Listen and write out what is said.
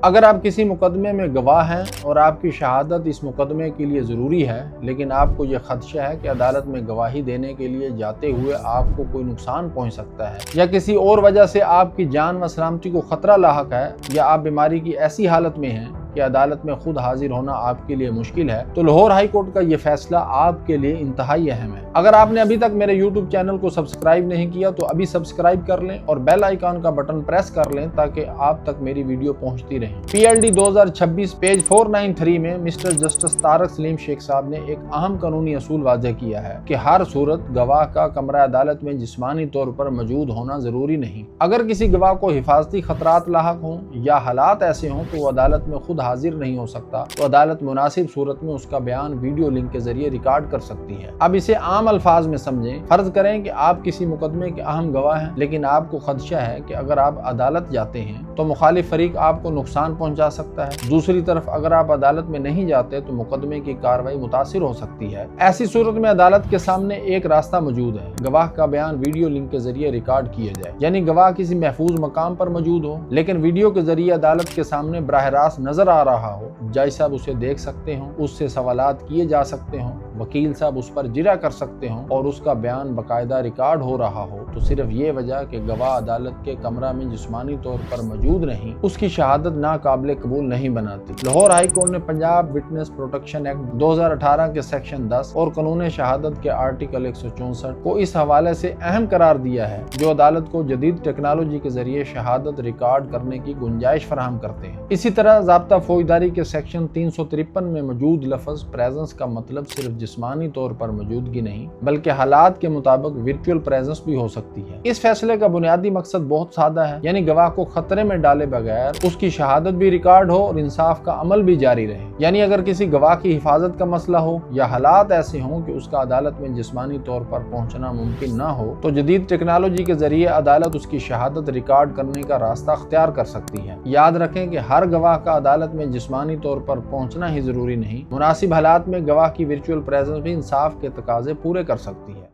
اگر آپ کسی مقدمے میں گواہ ہیں اور آپ کی شہادت اس مقدمے کے لیے ضروری ہے، لیکن آپ کو یہ خدشہ ہے کہ عدالت میں گواہی دینے کے لیے جاتے ہوئے آپ کو کوئی نقصان پہنچ سکتا ہے یا کسی اور وجہ سے آپ کی جان و سلامتی کو خطرہ لاحق ہے، یا آپ بیماری کی ایسی حالت میں ہیں کہ عدالت میں خود حاضر ہونا آپ کے لیے مشکل ہے، تو لاہور ہائی کورٹ کا یہ فیصلہ آپ کے لیے انتہائی اہم ہے۔ اگر آپ نے ابھی تک میرے یوٹیوب چینل کو سبسکرائب نہیں کیا تو ابھی سبسکرائب کر لیں اور بیل آئیکن کا بٹن پریس کر لیں تاکہ آپ تک میری ویڈیو پہنچتی رہیں۔ PLD 2026 پیج 493 میں مسٹر جسٹس طارق سلیم شیخ صاحب نے ایک اہم قانونی اصول واضح کیا ہے کہ ہر صورت گواہ کا کمرہ عدالت میں جسمانی طور پر موجود ہونا ضروری نہیں۔ اگر کسی گواہ کو حفاظتی خطرات لاحق ہوں یا حالات ایسے ہوں کہ وہ عدالت میں خود حاضر نہیں ہو سکتا تو عدالت مناسب صورت میں اس کا بیان ویڈیو لنک کے ذریعے ریکارڈ کر سکتی ہے۔ اب اسے عام الفاظ میں سمجھیں۔ فرض کریں کہ آپ کسی مقدمے کے اہم گواہ ہیں، لیکن آپ کو خدشہ ہے کہ اگر آپ عدالت جاتے ہیں تو مخالف فریق آپ کو نقصان پہنچا سکتا ہے۔ دوسری طرف اگر آپ عدالت میں نہیں جاتے تو مقدمے کی کارروائی متاثر ہو سکتی ہے۔ ایسی صورت میں عدالت کے سامنے ایک راستہ موجود ہے، گواہ کا بیان ویڈیو لنک کے ذریعے ریکارڈ کیا جائے، یعنی گواہ کسی محفوظ مقام پر موجود ہو لیکن ویڈیو کے ذریعے عدالت کے سامنے براہ راست نظر آ رہا ہو، جج صاحب اسے دیکھ سکتے ہوں، اس سے سوالات کیے جا سکتے ہوں، وکیل صاحب اس پر جرح کر سکتے ہوں اور اس کا بیان باقاعدہ ریکارڈ ہو رہا ہو، تو صرف یہ وجہ کہ گواہ عدالت کے کمرہ میں جسمانی طور پر موجود نہیں اس کی شہادت ناقابل قبول نہیں بناتی۔ لاہور ہائی کورٹ نے پنجاب وٹنس پروٹیکشن ایکٹ 2018 کے سیکشن 10 اور قانون شہادت کے آرٹیکل 164 کو اس حوالے سے اہم قرار دیا ہے، جو عدالت کو جدید ٹیکنالوجی کے ذریعے شہادت ریکارڈ کرنے کی گنجائش فراہم کرتے ہیں۔ اسی طرح ضابطہ فوجداری کے سیکشن 353 میں موجود لفظ پریزنس کا مطلب صرف جسمانی طور پر موجودگی نہیں بلکہ حالات کے مطابق ورچوئل پریزنس بھی ہو سکتی ہے۔ اس فیصلے کا بنیادی مقصد بہت سادہ ہے، یعنی گواہ کو خطرے میں ڈالے بغیر اس کی شہادت بھی ریکارڈ ہو اور انصاف کا عمل بھی جاری رہے۔ یعنی اگر کسی گواہ کی حفاظت کا مسئلہ ہو یا حالات ایسے ہوں کہ اس کا عدالت میں جسمانی طور پر پہنچنا ممکن نہ ہو تو جدید ٹیکنالوجی کے ذریعے عدالت اس کی شہادت ریکارڈ کرنے کا راستہ اختیار کر سکتی ہے۔ یاد رکھیں کہ ہر گواہ کا عدالت میں جسمانی طور پر پہنچنا ہی ضروری نہیں، مناسب حالات میں گواہ کی ورچوئل پریزنس بھی انصاف کے تقاضے پورے کر سکتی ہے۔